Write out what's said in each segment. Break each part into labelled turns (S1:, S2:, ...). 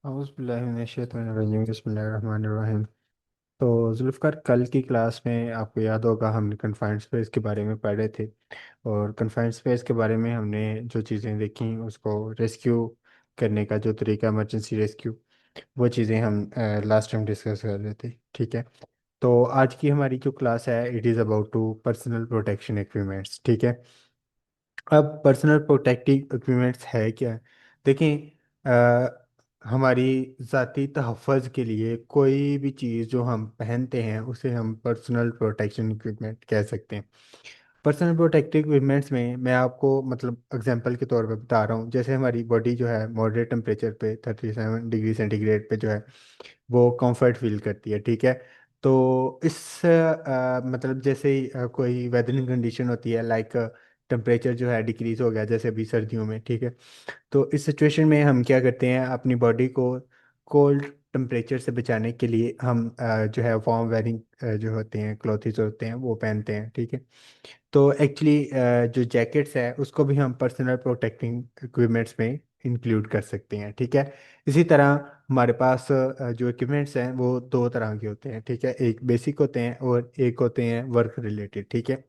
S1: औज़ुबिल्लाहिमिनश्शैतानिर्रजीम बिस्मिल्लाहिर्रहमानिर्रहीम। तो जुल्फ़िकार, कल की क्लास में आपको याद होगा हमने कन्फाइंड स्पेस के बारे में पढ़े थे। और कन्फाइंड स्पेस के बारे में हमने जो चीज़ें देखी उसको रेस्क्यू करने का जो तरीका, इमरजेंसी रेस्क्यू, वो चीज़ें हम लास्ट टाइम डिस्कस कर रहे थे। ठीक है। तो आज की हमारी जो क्लास है it is about to personal protection equipments. ठीक है। अब पर्सनल प्रोटेक्टिव इक्विपमेंट्स है क्या? देखें, हमारी ज़ाती तहफ़्फ़ुज़ के लिए कोई भी चीज़ जो हम पहनते हैं उसे हम पर्सनल प्रोटेक्शन इक्विपमेंट कह सकते हैं। पर्सनल प्रोटेक्टिव इक्विपमेंट्स में मैं आपको मतलब एग्जांपल के तौर पे बता रहा हूँ। जैसे हमारी बॉडी जो है मॉडरेट टेम्परेचर पे 37 डिग्री सेंटीग्रेड पे जो है वो कंफर्ट फील करती है। ठीक है। तो इस मतलब जैसे ही कोई वेदरिंग कंडीशन होती है, लाइक टेम्परेचर जो है डिक्रीज हो गया जैसे अभी सर्दियों में। ठीक है। तो इस सिचुएशन में हम क्या करते हैं, अपनी बॉडी को कोल्ड टेम्परेचर से बचाने के लिए हम जो है वार्म वेयरिंग जो होते हैं क्लॉथ्स होते हैं वो पहनते हैं। ठीक है। तो एक्चुअली जो जैकेट्स है उसको भी हम पर्सनल प्रोटेक्टिंग इक्विपमेंट्स में इंक्लूड कर सकते हैं। ठीक है। इसी तरह हमारे पास जो इक्विपमेंट्स हैं वो दो तरह के होते हैं। ठीक है। एक बेसिक होते हैं और एक होते हैं वर्क रिलेटेड। ठीक है।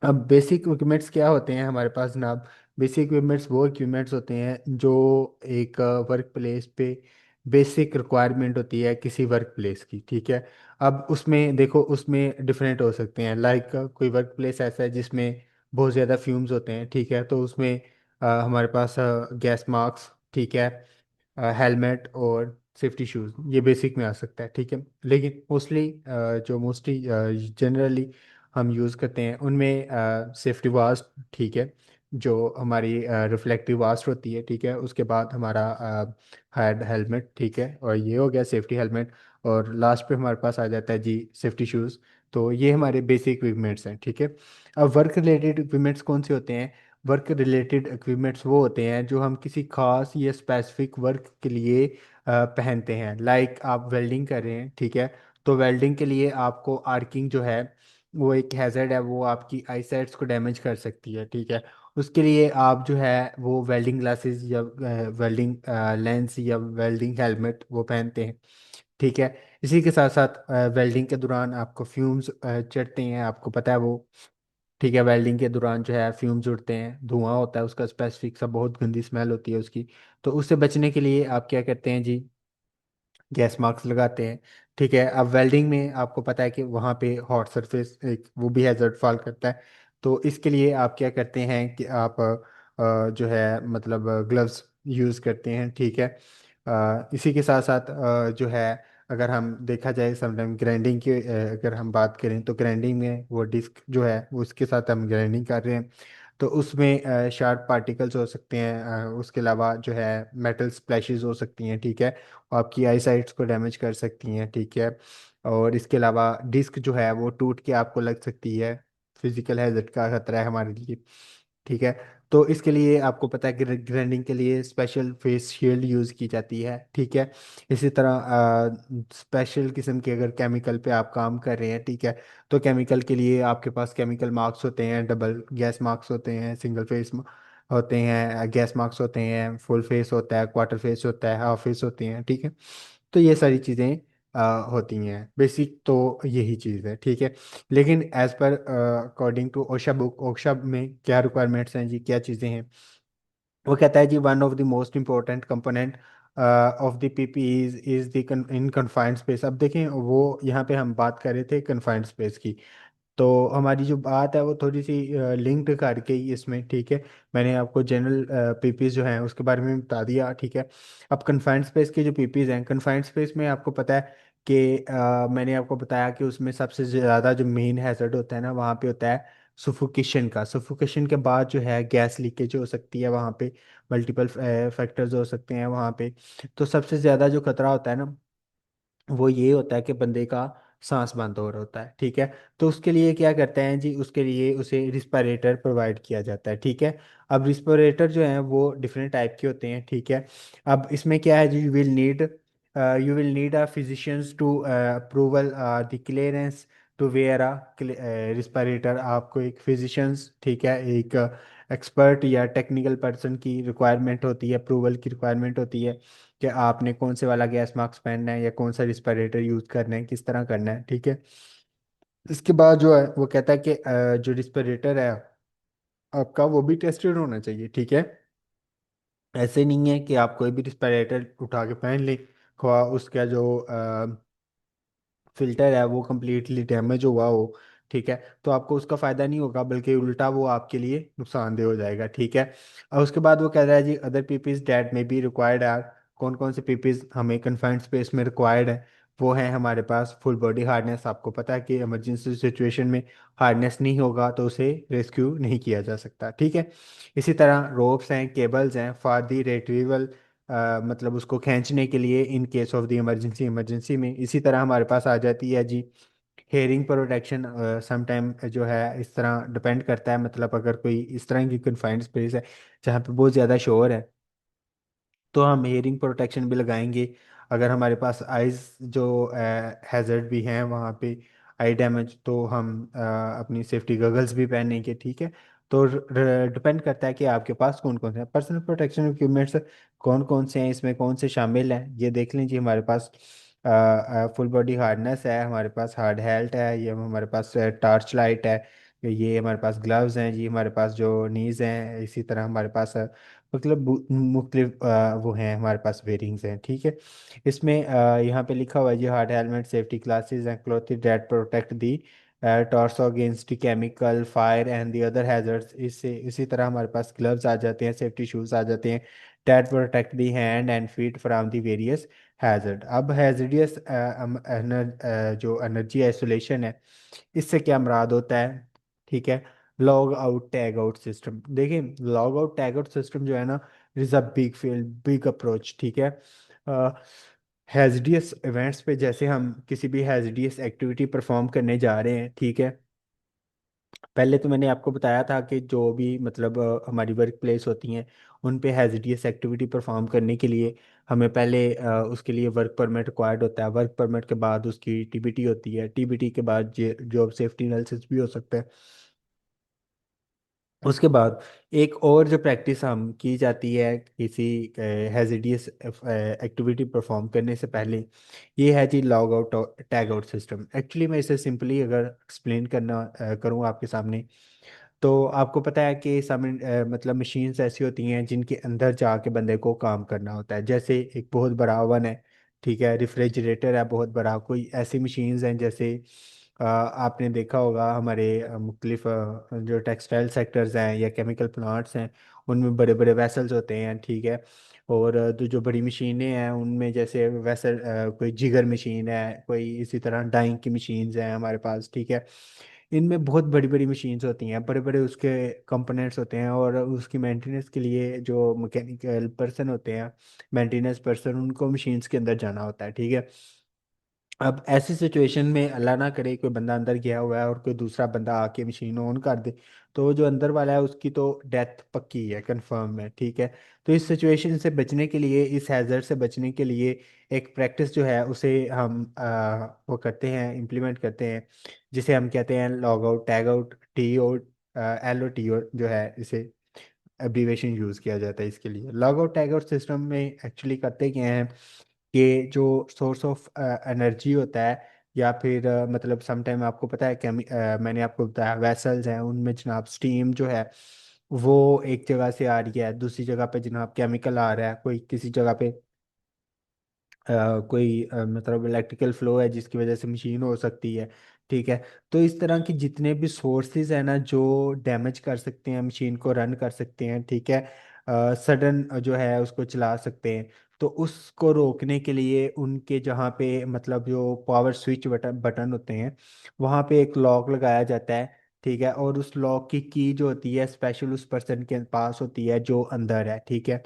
S1: अब बेसिक इक्विपमेंट्स क्या होते हैं हमारे पास जनाब? बेसिक इक्विपमेंट्स वो इक्विपमेंट्स होते हैं जो एक वर्क प्लेस पे बेसिक रिक्वायरमेंट होती है किसी वर्क प्लेस की। ठीक है। अब उसमें देखो, उसमें डिफरेंट हो सकते हैं। लाइक कोई वर्क प्लेस ऐसा है जिसमें बहुत ज़्यादा फ्यूम्स होते हैं। ठीक है। तो उसमें हमारे पास गैस मास्क, ठीक है, हेलमेट और सेफ्टी शूज़, ये बेसिक में आ सकता है। ठीक है। लेकिन मोस्टली जो मोस्टली जनरली हम यूज़ करते हैं उनमें सेफ्टी वास्ट, ठीक है, जो हमारी रिफ्लेक्टिव वास्ट होती है। ठीक है। उसके बाद हमारा हेड हेलमेट, ठीक है, और ये हो गया सेफ्टी हेलमेट। और लास्ट पे हमारे पास आ जाता है जी सेफ्टी शूज़। तो ये हमारे बेसिक इक्विपमेंट्स हैं। ठीक है। अब वर्क रिलेटेड इक्विपमेंट्स कौन से होते हैं? वर्क रिलेटेड इक्विपमेंट्स वो होते हैं जो हम किसी खास या स्पेसिफिक वर्क के लिए पहनते हैं। लाइक आप वेल्डिंग कर रहे हैं। ठीक है। तो वेल्डिंग के लिए आपको आर्किंग जो है वो एक हैजर्ड है, वो आपकी आईसाइट्स को डैमेज कर सकती है। ठीक है। उसके लिए आप जो है वो वेल्डिंग ग्लासेस या वेल्डिंग लेंस या वेल्डिंग हेलमेट वो पहनते हैं। ठीक है। इसी के साथ साथ वेल्डिंग के दौरान आपको फ्यूम्स चढ़ते हैं, आपको पता है वो। ठीक है। वेल्डिंग के दौरान जो है फ्यूम्स उड़ते हैं, धुआं होता है उसका स्पेसिफिक सा, बहुत गंदी स्मेल होती है उसकी। तो उससे बचने के लिए आप क्या करते हैं जी? गैस मास्क लगाते हैं। ठीक है। अब वेल्डिंग में आपको पता है कि वहाँ पे हॉट सरफेस एक वो भी हैजर्ड फॉल करता है। तो इसके लिए आप क्या करते हैं कि आप जो है मतलब ग्लव्स यूज़ करते हैं। ठीक है। इसी के साथ साथ जो है अगर हम देखा जाए समटाइम ग्राइंडिंग की अगर हम बात करें तो ग्राइंडिंग में वो डिस्क जो है वो उसके साथ हम ग्राइंडिंग कर रहे हैं तो उसमें शार्प पार्टिकल्स हो सकते हैं। उसके अलावा जो है मेटल स्प्लैशेस हो सकती हैं। ठीक है। आपकी आई साइट्स को डैमेज कर सकती हैं। ठीक है। और इसके अलावा डिस्क जो है वो टूट के आपको लग सकती है। फिजिकल हैजर्ड का खतरा है हमारे लिए। ठीक है। तो इसके लिए आपको पता है कि ग्राइंडिंग के लिए स्पेशल फेस शील्ड यूज़ की जाती है। ठीक है। इसी तरह स्पेशल किस्म के अगर केमिकल पे आप काम कर रहे हैं, ठीक है, तो केमिकल के लिए आपके पास केमिकल मार्क्स होते हैं, डबल गैस मार्क्स होते हैं, सिंगल फेस होते हैं, गैस मार्क्स होते हैं, फुल फेस होता है, क्वार्टर फेस होता है, हाफ फेस होते हैं। ठीक है। तो ये सारी चीज़ें होती हैं। बेसिक तो यही चीज़ है। ठीक है। लेकिन as per according to OSHA book, OSHA में क्या रिक्वायरमेंट्स हैं जी, क्या चीज़ें हैं? वो कहता है जी one of the most important component of the PP is the in confined space. अब देखें, वो यहाँ पे हम बात कर रहे थे कन्फाइंड स्पेस की। तो हमारी जो बात है वो थोड़ी सी लिंक्ड करके ही इसमें। ठीक है। मैंने आपको जनरल पीपीज जो हैं उसके बारे में बता दिया। ठीक है। अब कन्फाइंड स्पेस के जो पीपीज हैं, कन्फाइंड स्पेस में आपको पता है कि मैंने आपको बताया कि उसमें सबसे ज़्यादा जो मेन हैजर्ड होता है ना वहाँ पे होता है सुफोकेशन का। सुफोकेशन के बाद जो है गैस लीकेज हो सकती है वहाँ पे, मल्टीपल फैक्टर्स हो सकते हैं वहाँ पे। तो सबसे ज़्यादा जो खतरा होता है ना वो ये होता है कि बंदे का सांस बंद हो रहा होता है। ठीक है। तो उसके लिए क्या करते हैं जी, उसके लिए उसे रिस्पायरेटर प्रोवाइड किया जाता है। ठीक है। अब रिस्पायरेटर जो है वो डिफरेंट टाइप के होते हैं। ठीक है। अब इसमें क्या है जी, you will need a physicians to approval the clearance to wear a respirator. आपको एक फिजिशियंस, ठीक है, एक एक्सपर्ट या टेक्निकल पर्सन की रिक्वायरमेंट होती है, अप्रूवल की रिक्वायरमेंट होती है कि आपने कौन से वाला गैस मास्क पहनना है या कौन सा रिस्पिरेटर यूज़ करना है, किस तरह करना है, ठीक है। इसके बाद जो है वो कहता है कि जो रिस्पिरेटर है आपका वो भी टेस्टेड होना चाहिए, ठीक है। ऐसे नहीं है कि आप कोई भी रिस्पिरेटर उठा के पहन लें, ख्वा उसका जो फिल्टर है वो कम्प्लीटली डैमेज हुआ हो, ठीक है, तो आपको उसका फायदा नहीं होगा, बल्कि उल्टा वो आपके लिए नुकसानदेह हो जाएगा, ठीक है। और उसके बाद वो कह रहा है जी other PPs that may be required are, कौन कौन से पीपीज हमें कन्फाइंड स्पेस में रिक्वायर्ड है, वो है हमारे पास फुल बॉडी हार्डनेस। आपको पता है कि इमरजेंसी सिचुएशन में हार्डनेस नहीं होगा तो उसे रेस्क्यू नहीं किया जा सकता, ठीक है। इसी तरह रोप्स हैं, केबल्स हैं फॉर दी रेट्रीवल, मतलब उसको खींचने के लिए in case of the emergency, emergency में। इसी तरह हमारे पास आ जाती है जी हेयरिंग प्रोटेक्शन। समटाइम जो है इस तरह डिपेंड करता है, मतलब अगर कोई इस तरह की कन्फाइंड स्पेस है जहाँ पे बहुत ज़्यादा शोर है तो हम हेयरिंग प्रोटेक्शन भी लगाएंगे। अगर हमारे पास आइज जो हैजर्ड भी हैं वहाँ पे, आई डैमेज, तो हम अपनी सेफ्टी गगल्स भी पहनेंगे, ठीक है। तो डिपेंड करता है कि आपके पास कौन कौन से पर्सनल प्रोटेक्शन इक्विपमेंट्स कौन कौन से हैं, इसमें कौन से शामिल हैं, ये देख लीजिए। हमारे पास फुल बॉडी हार्डनेस है, हमारे पास हार्ड हेल्ट है, ये हमारे पास टॉर्च लाइट है, ये हमारे पास ग्लव्स हैं जी, हमारे पास जो नीज हैं, इसी तरह हमारे पास मतलब मुख्तलिफ वो हैं हमारे पास वेयरिंग्स हैं, ठीक है। इसमें यहाँ पे लिखा हुआ है जी hard helmet safety glasses and cloth that protect the torso against chemical fire and the other hazards. इससे इसी तरह हमारे पास ग्लव्स आ जाते हैं, सेफ्टी शूज आ जाते हैं that protect the hand and feet from the various hazard. अब हैजर्डियस जो एनर्जी आइसोलेशन है, इससे क्या मुराद होता है, ठीक है। Lock out tag out system, देखिए lock out tag out system जो है ना, is a big field, big approach, ठीक है। हैजडियस इवेंट्स पे जैसे हम किसी भी हैजडियस एक्टिविटी परफॉर्म करने जा रहे हैं, ठीक है। पहले तो मैंने आपको बताया था कि जो भी मतलब हमारी वर्क प्लेस होती हैं उन पे हैजडियस एक्टिविटी परफॉर्म करने के लिए हमें पहले उसके लिए वर्क परमिट रिक्वायर्ड होता है, वर्क परमिट के बाद उसकी टीबीटी होती है, टीबीटी के बाद जॉब सेफ्टी एनालिसिस भी हो सकता है। उसके बाद एक और जो प्रैक्टिस हम की जाती है किसी हैजिडियस एक्टिविटी परफॉर्म करने से पहले, ये है जी lock out tag out system. Actually मैं इसे सिंपली अगर एक्सप्लेन करना करूँ आपके सामने, तो आपको पता है कि मतलब मशीन्स ऐसी होती हैं जिनके अंदर जाके बंदे को काम करना होता है। जैसे एक बहुत बड़ा ओवन है, ठीक है, रेफ्रिजरेटर है बहुत बड़ा, कोई ऐसी मशीन्स हैं जैसे आपने देखा होगा हमारे मुख्तलिफ जो टेक्सटाइल सेक्टर्स हैं या केमिकल प्लांट्स हैं, उनमें बड़े बड़े वेसल्स होते हैं, ठीक है। और जो बड़ी मशीनें हैं उनमें जैसे वेसल कोई जिगर मशीन है, कोई इसी तरह डाइंग की मशीन्स हैं हमारे पास, ठीक है। इनमें बहुत बड़ी बड़ी मशीन्स होती हैं, बड़े बड़े उसके कंपोनेंट्स होते हैं, और उसकी मेंटेनेंस के लिए जो मैकेनिकल पर्सन होते हैं, मेंटेनेंस पर्सन, उनको मशीन्स के अंदर जाना होता है, ठीक है। अब ऐसी सिचुएशन में अल्लाह ना करे कोई बंदा अंदर गया हुआ है और कोई दूसरा बंदा आके मशीन ऑन कर दे, तो जो अंदर वाला है उसकी तो डेथ पक्की है, कंफर्म है, ठीक है। तो इस सिचुएशन से बचने के लिए, इस हैजर्ड से बचने के लिए एक प्रैक्टिस जो है उसे हम वो करते हैं, इम्प्लीमेंट करते हैं, जिसे हम कहते हैं log out tag out, T O L O T O जो है, इसे एब्रीवेशन यूज़ किया जाता है इसके लिए। Log out tag out system में एक्चुअली करते क्या हैं कि जो सोर्स ऑफ एनर्जी होता है, या फिर मतलब समटाइम आपको पता है कि मैंने आपको बताया वेसल्स हैं, उनमें जनाब स्टीम जो है वो एक जगह से आ रही है, दूसरी जगह पे जनाब केमिकल आ रहा है, कोई किसी जगह पे कोई मतलब इलेक्ट्रिकल फ्लो है जिसकी वजह से मशीन हो सकती है, ठीक है। तो इस तरह की जितने भी सोर्सेज है ना जो डैमेज कर सकते हैं मशीन को, रन कर सकते हैं, ठीक है, सडन जो है उसको चला सकते हैं, तो उसको रोकने के लिए उनके जहाँ पे मतलब जो पावर स्विच बटन बटन होते हैं वहाँ पे एक लॉक लगाया जाता है, ठीक है। और उस लॉक की जो होती है स्पेशल उस पर्सन के पास होती है जो अंदर है, ठीक है।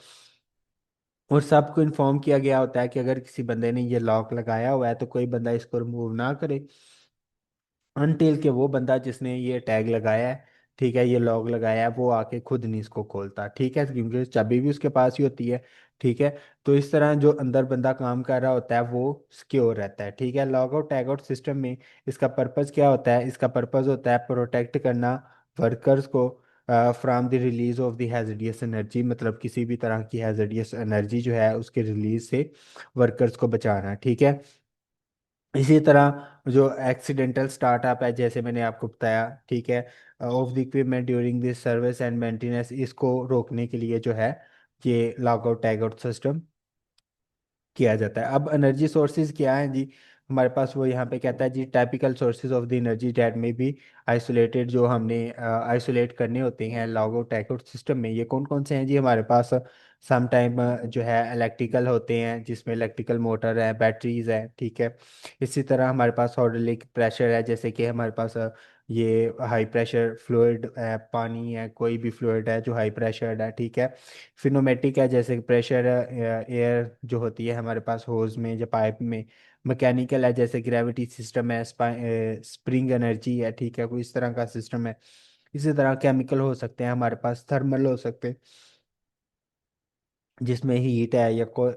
S1: और सबको इन्फॉर्म किया गया होता है कि अगर किसी बंदे ने ये लॉक लगाया हुआ है तो कोई बंदा इसको रिमूव ना करे अनटिल के वो बंदा जिसने ये टैग लगाया है, ठीक है, ये लॉक लगाया है, वो आके खुद नहीं इसको खोलता, ठीक है, क्योंकि चाबी भी उसके पास ही होती है, ठीक है। तो इस तरह जो अंदर बंदा काम कर रहा होता है वो सिक्योर रहता है, ठीक है। Lock out tag out system में इसका पर्पस क्या होता है, इसका पर्पस होता है प्रोटेक्ट करना वर्कर्स को from the release of the hazardous energy, मतलब किसी भी तरह की हैजर्डियस एनर्जी जो है उसके रिलीज से वर्कर्स को बचाना, ठीक है। इसी तरह जो एक्सीडेंटल स्टार्टअप है, जैसे मैंने आपको बताया, ठीक है, of the equipment during this service and maintenance, इसको रोकने के लिए जो है ये log out tag out system किया जाता है। अब एनर्जी सोर्सेज क्या हैं जी, हमारे पास वो यहाँ पे कहता है जी, typical sources of the energy that may be isolated, जो हमने आइसोलेट करने होते हैं log out tag out system में, ये कौन कौन से हैं जी हमारे पास। सम टाइम जो है इलेक्ट्रिकल होते हैं, जिसमें इलेक्ट्रिकल मोटर है, बैटरीज है, ठीक है। इसी तरह हमारे पास हाइड्रोलिक प्रेशर है, जैसे कि हमारे पास ये हाई प्रेशर फ्लूइड है, पानी है, कोई भी फ्लूइड है जो हाई प्रेशर है, ठीक है। फिनोमेटिक है, जैसे प्रेशर एयर जो होती है हमारे पास होज में या पाइप में। मैकेनिकल है, जैसे ग्रेविटी सिस्टम है, स्प्रिंग एनर्जी है, ठीक है, कोई इस तरह का सिस्टम है। इसी तरह केमिकल हो सकते हैं हमारे पास, थर्मल हो सकते हैं, जिसमें हीट है, या कोई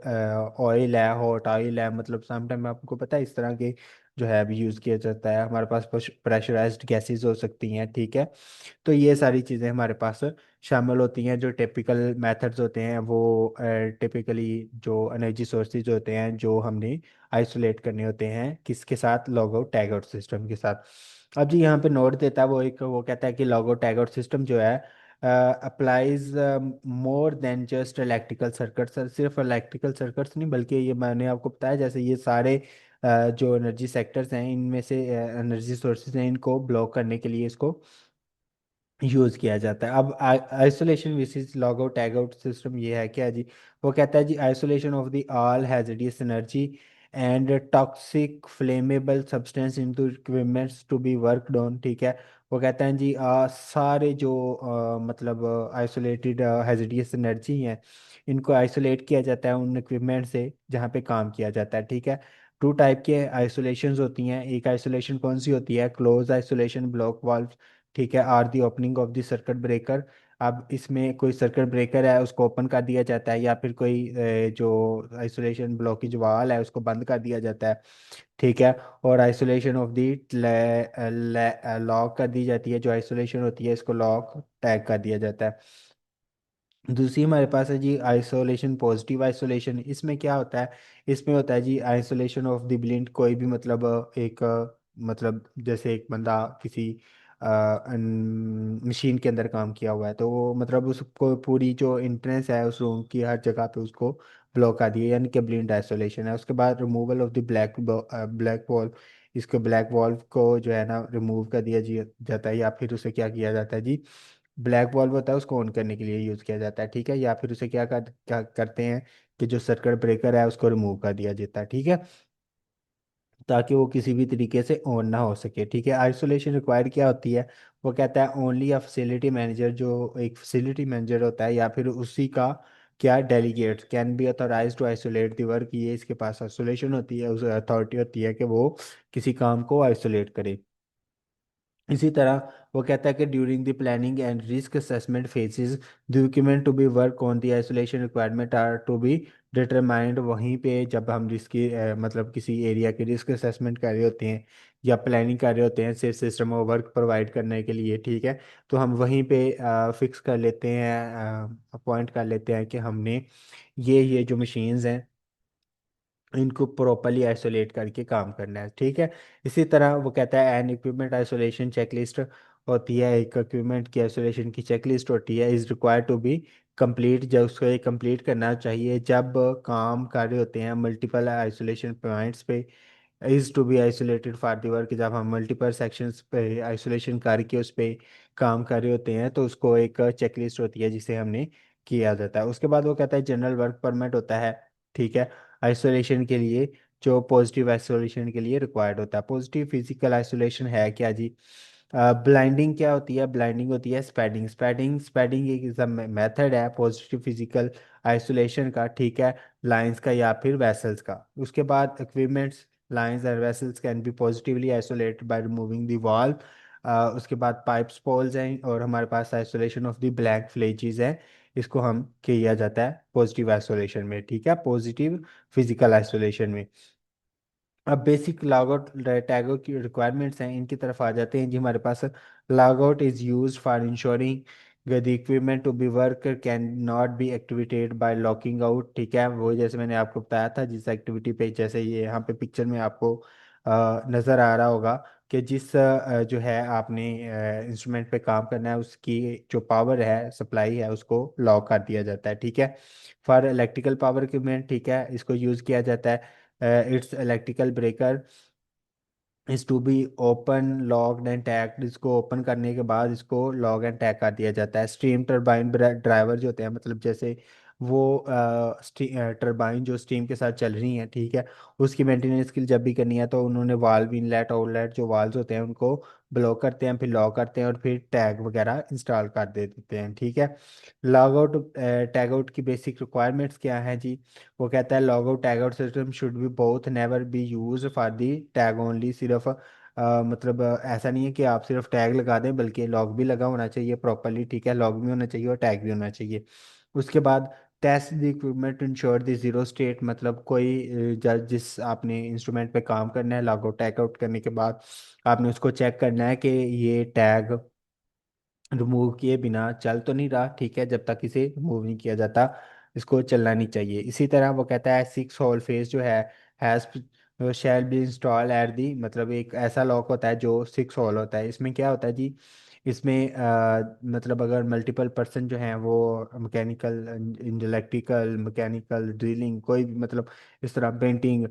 S1: ऑयल है, हॉट ऑयल है, मतलब समटाइम आपको पता है इस तरह के जो है अभी यूज़ किया जाता है। हमारे पास प्रेशराइज्ड गैसेस हो सकती हैं, ठीक है। तो ये सारी चीज़ें हमारे पास शामिल होती हैं। जो टिपिकल मेथड्स होते हैं वो टिपिकली जो एनर्जी सोर्सेज होते हैं जो हमने आइसोलेट करने होते हैं किसके साथ, log out tag out system के साथ। अब जी यहाँ पे नोट देता है वो, एक वो कहता है कि log out tag out system जो है applies more than just electrical circuits, सिर्फ इलेक्ट्रिकल सर्किट्स नहीं, बल्कि ये मैंने आपको बताया जैसे ये सारे जो एनर्जी सेक्टर्स हैं, इनमें से एनर्जी सोर्सेज हैं, इनको ब्लॉक करने के लिए इसको यूज किया जाता है। अब isolation versus lock out tag out system ये है क्या जी, वो कहता है जी, isolation of the all hazardous energy and toxic flammable substance into equipments to be worked on, ठीक है। वो कहता है जी सारे जो मतलब आइसोलेटेड हैजर्डियस एनर्जी हैं, इनको आइसोलेट किया जाता है उन इक्विपमेंट से जहाँ पे काम किया जाता है, ठीक है। टू टाइप के आइसोलेशंस होती हैं। एक आइसोलेशन कौन सी होती है, क्लोज आइसोलेशन, ब्लॉक वाल्व, ठीक है, are the opening of the circuit breaker. अब इसमें कोई सर्किट ब्रेकर है उसको ओपन कर दिया जाता है, या फिर कोई जो आइसोलेशन ब्लॉकेज वाल है उसको बंद कर दिया जाता है, ठीक है। और आइसोलेशन ऑफ दी लॉक कर दी जाती है, जो आइसोलेशन होती है इसको लॉक टैग कर दिया जाता है। दूसरी हमारे पास है जी आइसोलेशन, पॉजिटिव आइसोलेशन। इसमें क्या होता है, इसमें होता है जी आइसोलेशन ऑफ द ब्लिंट, कोई भी मतलब एक मतलब जैसे एक बंदा किसी मशीन के अंदर काम किया हुआ है, तो वो मतलब उसको पूरी जो इंट्रेंस है उस रूम की हर जगह पे उसको ब्लॉक कर दिया, यानी कि ब्लिंट आइसोलेशन है। उसके बाद removal of the black wall, इसको ब्लैक वॉल्व को जो है ना रिमूव कर दिया जाता है, या फिर उसे क्या किया जाता है जी, ब्लैक बॉल्ब होता है उसको ऑन करने के लिए यूज किया जाता है, ठीक है। या फिर उसे क्या करते हैं कि जो सर्किट ब्रेकर है उसको रिमूव कर दिया जाता है, ठीक है, ताकि वो किसी भी तरीके से ऑन ना हो सके, ठीक है। आइसोलेशन रिक्वायर्ड क्या होती है, वो कहता है ओनली अ फैसिलिटी मैनेजर, जो एक फैसिलिटी मैनेजर होता है या फिर उसी का क्या delegate can be authorise to isolate the work, ये इसके पास आइसोलेशन होती है, उस अथॉरिटी होती है कि वो किसी काम को आइसोलेट करे। इसी तरह वो कहता है कि during the planning and risk assessment phases the equipment to be work on the isolation requirement are to be determined, वहीं पे जब हम रिस्क की मतलब किसी एरिया की रिस्क असेसमेंट कर रहे होते हैं या प्लानिंग कर रहे होते हैं सेफ सिस्टम और वर्क प्रोवाइड करने के लिए, ठीक है, तो हम वहीं पे फिक्स कर लेते हैं, अपॉइंट कर लेते हैं कि हमने ये जो मशीन्स हैं इनको प्रॉपरली आइसोलेट करके काम करना है, ठीक है। इसी तरह वो कहता है एन इक्विपमेंट आइसोलेशन चेकलिस्ट होती है, एक इक्विपमेंट की आइसोलेशन की चेकलिस्ट होती है, is required to be complete, जब उसको ये कंप्लीट करना चाहिए जब काम कर रहे होते हैं मल्टीपल आइसोलेशन पॉइंट्स पे, is to be isolated for the work, जब हम मल्टीपल सेक्शंस पे आइसोलेशन करके उस पे काम कर रहे होते हैं तो उसको एक चेकलिस्ट होती है जिसे हमने किया जाता है। उसके बाद वो कहता है जनरल वर्क परमिट होता है, ठीक है, आइसोलेशन के लिए, जो पॉजिटिव आइसोलेशन के लिए रिक्वायर्ड होता है। पॉजिटिव फिजिकल आइसोलेशन है क्या जी, ब्लाइंडिंग क्या होती है, ब्लाइंडिंग होती है स्पैडिंग, स्पैडिंग एक मेथड है पॉजिटिव फिजिकल आइसोलेशन का, ठीक है, लाइंस का या फिर वेसल्स का। उसके बाद equipments lines and vessels can be positively isolated by removing the wall. उसके बाद पाइप्स पोल्स हैं, और हमारे पास isolation of the blank fledged है, इसको हम किया जाता है पॉजिटिव आइसोलेशन में, ठीक है, पॉजिटिव फिजिकल आइसोलेशन में। अब बेसिक लॉगआउट टैगों की रिक्वायरमेंट्स हैं, इनकी तरफ आ जाते हैं जी। हमारे पास lockout is used for ensuring the equipment to be work can not be activated by locking out. ठीक है, वो जैसे मैंने आपको बताया था जिस एक्टिविटी पे, जैसे ये यहाँ पे पिक्चर में आपको नज़र आ रहा होगा कि जिस जो है आपने इंस्ट्रूमेंट पे काम करना है, उसकी जो पावर है, सप्लाई है, उसको लॉक कर दिया जाता है। ठीक है, फॉर इलेक्ट्रिकल पावर इक्विपमेंट, ठीक है, इसको यूज़ किया जाता है। It's electrical breaker is to be open locked and tagged. इसको ओपन करने के बाद इसको लॉक एंड टैग कर दिया जाता है। स्टीम टरबाइन ड्राइवर जो होते हैं, मतलब जैसे वो टरबाइन जो स्टीम के साथ चल रही हैं, ठीक है, उसकी मेंटेनेंस की जब भी करनी है तो उन्होंने वाल्व, इनलेट आउटलेट जो वाल्व्स होते हैं उनको ब्लॉक करते हैं, फिर लॉक करते हैं और फिर टैग वगैरह इंस्टॉल कर दे देते हैं। ठीक है, लॉग आउट टैग आउट की बेसिक रिक्वायरमेंट्स क्या हैं जी? वो कहता है lock out tag out system should B both never be use for the tag only. सिर्फ मतलब ऐसा नहीं है कि आप सिर्फ टैग लगा दें, बल्कि लॉग भी लगा होना चाहिए प्रॉपरली। ठीक है, लॉग भी होना चाहिए और टैग भी होना चाहिए। उसके बाद test the equipment to ensure the zero state, मतलब कोई जिस आपने इंस्ट्रूमेंट पे काम करना है, लॉग आउट टैग आउट करने के बाद आपने उसको चेक करना है कि ये टैग रिमूव किए बिना चल तो नहीं रहा। ठीक है, जब तक इसे रिमूव नहीं किया जाता इसको चलना नहीं चाहिए। इसी तरह वो कहता है 6 होल फेस जो है has shall be install at the, मतलब एक ऐसा लॉक होता है जो 6 होल होता है। इसमें क्या होता है जी? इसमें मतलब अगर मल्टीपल पर्सन जो हैं वो मैकेनिकल, इलेक्ट्रिकल, मैकेनिकल, ड्रिलिंग, कोई भी मतलब इस तरह पेंटिंग,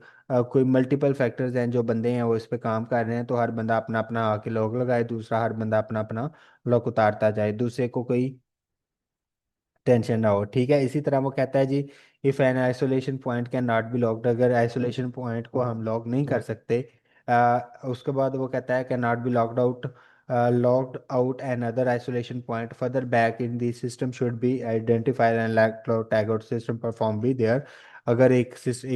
S1: कोई मल्टीपल फैक्टर्स हैं जो बंदे हैं वो इस पे काम कर रहे हैं, तो हर बंदा अपना अपना आके लॉक लगाए, दूसरा हर बंदा अपना अपना लॉक उतारता जाए, दूसरे को कोई टेंशन ना हो। ठीक है, इसी तरह वो कहता है जी if an isolation point can not be locked, अगर आइसोलेशन पॉइंट को हम लॉक नहीं कर सकते, उसके बाद वो कहता है can not be locked out an other isolation point further back in the system should be identified and tag out system perform be there. अगर एक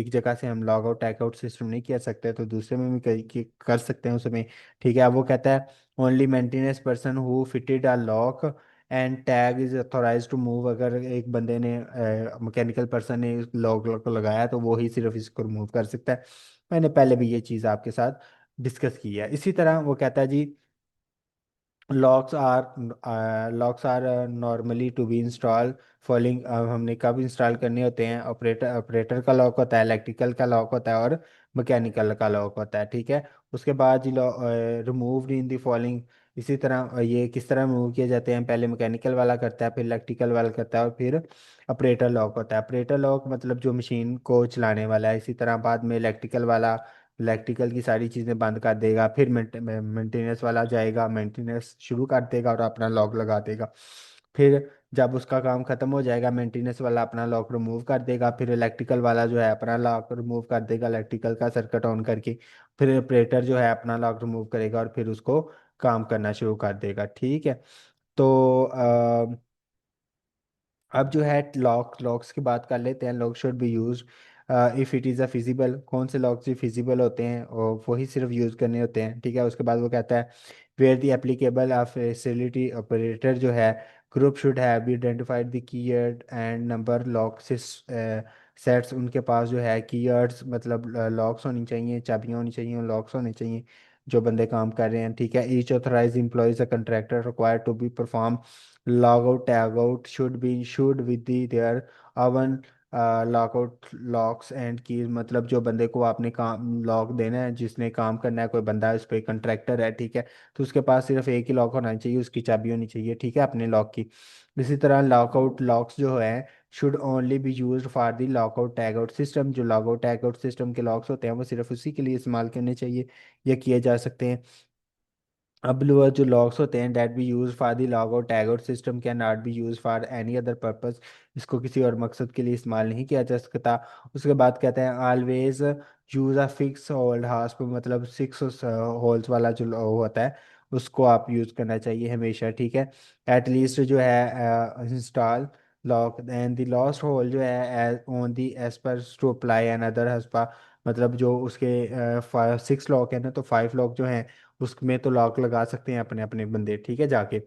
S1: जगह से हम log out tag out system नहीं कर सकते तो दूसरे में भी कर सकते हैं उसमें। ठीक है, अब वो कहता है only maintenance person who fitted a lock and tag is authorise to move, अगर एक बंदे ने मैकेनिकल पर्सन ने लॉक को लगाया तो वो ही सिर्फ इसको रिमूव कर सकता है। मैंने पहले भी ये चीज़ आपके साथ डिस्कस की है। इसी तरह वो कहता है जी locks are normally to be install following, हमने कब इंस्टॉल करने होते हैं? ऑपरेटर ऑपरेटर का लॉक होता है, इलेक्ट्रिकल का लॉक होता है और मैकेनिकल का लॉक होता है। ठीक है, उसके बाद रिमूव्ड इन द फॉलोइंग। इसी तरह ये किस तरह रिमूव किए जाते हैं? पहले मैकेनिकल वाला करता है, फिर इलेक्ट्रिकल वाला करता है और फिर ऑपरेटर लॉक होता है। ऑपरेटर लॉक मतलब जो मशीन को चलाने वाला है। इसी तरह बाद में इलेक्ट्रिकल वाला इलेक्ट्रिकल की सारी चीज़ें बंद कर देगा, फिर मेंटेनेंस वाला जाएगा, मेंटेनेंस शुरू कर देगा और अपना लॉक लगा देगा। फिर जब उसका काम खत्म हो जाएगा मेंटेनेंस वाला अपना लॉक रिमूव कर देगा, फिर इलेक्ट्रिकल वाला जो है अपना लॉक रिमूव कर देगा इलेक्ट्रिकल का सर्किट ऑन करके, फिर ऑपरेटर जो है अपना लॉक रिमूव करेगा और फिर उसको काम करना शुरू कर देगा। ठीक है, तो अब जो है लॉक्स की बात कर लेते हैं। Lock should be use if it is a feasible, कौन से लॉक्स भी फिजिबल होते हैं और वही सिर्फ यूज़ करने होते हैं। ठीक है, उसके बाद वो कहता है where the applicable of facility operator जो है group should have be identified the keyword and number lock sets, उनके पास जो है कीवर्ड्स मतलब लॉक्स होनी चाहिए, चाबियाँ होनी चाहिए, लॉक्स होने चाहिए जो बंदे काम कर रहे हैं। ठीक है, each authorise employees a contractor required to be perform log out tag out should be issued with the their own log out locks and keys, मतलब जो बंदे को आपने काम लॉक देना है, जिसने काम करना है, कोई बंदा है उस पर कंट्रैक्टर है, ठीक है, तो उसके पास सिर्फ एक ही लॉक होना चाहिए, उसकी चाबी होनी चाहिए। ठीक है, अपने लॉक की। इसी तरह लॉक आउट लॉक्स जो है should only be use for the lock out tag out system, जो lock out tag out system के लॉक्स होते हैं वो सिर्फ उसी के लिए इस्तेमाल करने चाहिए या किए जा सकते हैं। अब वो जो लॉग्स होते हैं that be use for the log out tag out system can not be use for any other purpose, इसको किसी और मकसद के लिए इस्तेमाल नहीं किया जा सकता। उसके बाद कहते हैं always use a fix hold hasp, मतलब 6 होल्स वाला जो होता है उसको आप यूज करना चाहिए हमेशा। ठीक है, एट लीस्ट जो है install lock and the last hole जो है ऑन दी एज पर to apply an other hasp, मतलब जो उसके 6 लॉक है ना, तो 5 लॉक जो हैं उसमें तो लॉक लगा सकते हैं अपने अपने बंदे। ठीक है, जाके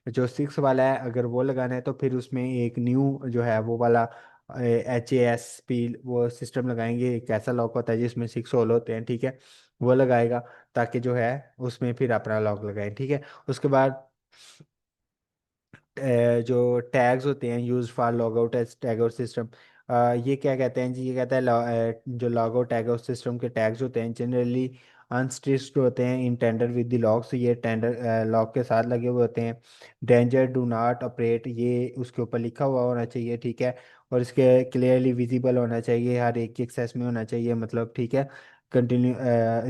S1: जो 6 वाला है अगर वो लगाना है तो फिर उसमें एक न्यू जो है वो वाला HASP वो सिस्टम लगाएंगे। एक ऐसा लॉक होता है जिसमें 6 होल होते हैं, ठीक है, वो लगाएगा ताकि जो है उसमें फिर अपना लॉक लगाए। ठीक है, उसके बाद जो टैग्स होते हैं use for log out as tag out system, ये क्या कहते हैं जी, ये कहता है जो log out tag out system के टैग्स होते हैं जनरली अनस्टिच्ड होते हैं in tender with the locks, ये टेंडर लॉक के साथ लगे हुए होते हैं। डेंजर डू नॉट ऑपरेट, ये उसके ऊपर लिखा हुआ होना चाहिए, ठीक है। और इसके क्लियरली विजिबल होना चाहिए, हर एक की एक्सेस में होना चाहिए, मतलब ठीक है। कंटिन्यू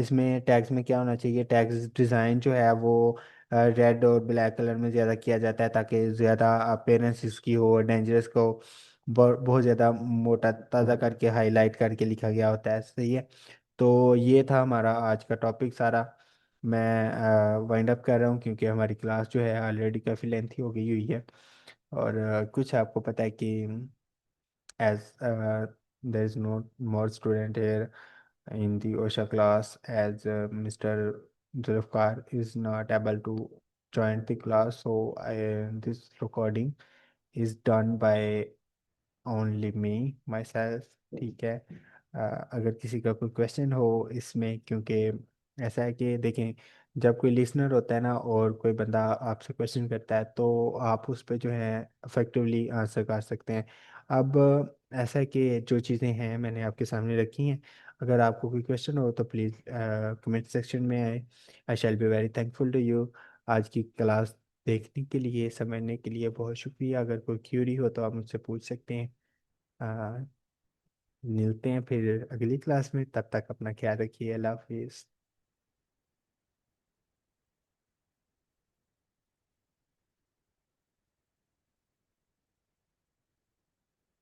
S1: इसमें टैग्स में क्या होना चाहिए, टैग्स डिज़ाइन जो है वो रेड और ब्लैक कलर में ज़्यादा किया जाता है ताकि ज़्यादा अपेयरेंस इसकी हो, डेंजरस को बहुत ज़्यादा मोटा ताज़ा करके हाईलाइट करके लिखा गया होता है, सही है। तो ये था हमारा आज का टॉपिक सारा। मैं वाइंड अप कर रहा हूँ क्योंकि हमारी क्लास जो है ऑलरेडी काफ़ी लेंथी हो गई हुई है। और कुछ आपको पता है कि as there is no more student here in the OSHA class, as Mr. Zulfkar is not able to join the class, so this recording is done by only me my self, ठीक है। अगर किसी का कोई question हो इसमें, क्योंकि ऐसा है कि देखें, जब कोई लिसनर होता है ना और कोई बंदा आपसे क्वेश्चन करता है तो आप उस पर जो है इफेक्टिवली आंसर कर सकते हैं। अब ऐसा है कि जो चीज़ें हैं मैंने आपके सामने रखी हैं, अगर आपको कोई क्वेश्चन हो तो प्लीज़ कमेंट सेक्शन में आए। I shall be very thankful to you. आज की क्लास देखने के लिए, समझने के लिए बहुत शुक्रिया। अगर कोई क्यूरी हो तो आप मुझसे पूछ सकते हैं। आ, मिलते हैं फिर अगली क्लास में, तब तक अपना ख्याल रखिए, अल्लाह हाफिज़।